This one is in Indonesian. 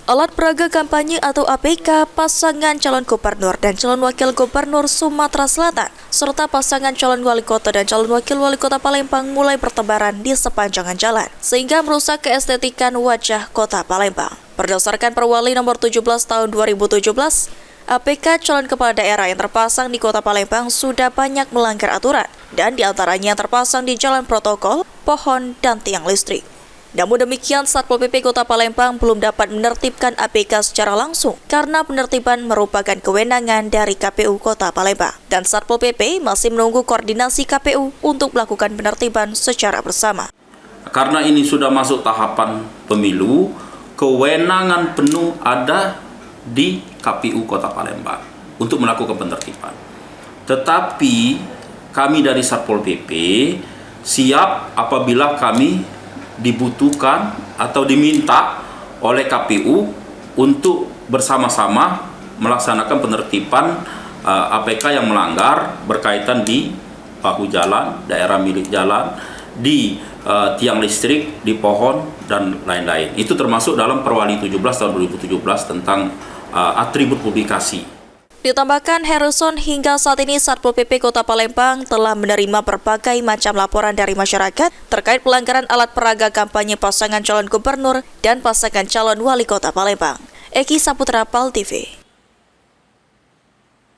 Alat peraga kampanye atau APK pasangan calon gubernur dan calon wakil gubernur Sumatera Selatan, serta pasangan calon wali kota dan calon wakil wali kota Palembang mulai bertebaran di sepanjang jalan, sehingga merusak keestetikan wajah kota Palembang. Berdasarkan Perwali nomor 17 tahun 2017, APK calon kepala daerah yang terpasang di kota Palembang sudah banyak melanggar aturan, dan diantaranya terpasang di jalan protokol, pohon, dan tiang listrik. Namun demikian, Satpol PP Kota Palembang belum dapat menertibkan APK secara langsung karena penertiban merupakan kewenangan dari KPU Kota Palembang. Dan Satpol PP masih menunggu koordinasi KPU untuk melakukan penertiban secara bersama. Karena ini sudah masuk tahapan pemilu, kewenangan penuh ada di KPU Kota Palembang untuk melakukan penertiban. Tetapi kami dari Satpol PP siap apabila kami dibutuhkan atau diminta oleh KPU untuk bersama-sama melaksanakan penertiban APK yang melanggar berkaitan di bahu jalan, daerah milik jalan, di tiang listrik, di pohon, dan lain-lain. Itu termasuk dalam Perwali 17 tahun 2017 tentang atribut publikasi. Ditambahkan Harrison, hingga saat ini Satpol PP Kota Palembang telah menerima berbagai macam laporan dari masyarakat terkait pelanggaran alat peraga kampanye pasangan calon gubernur dan pasangan calon wali kota Palembang. Eki Saputra, PAL TV.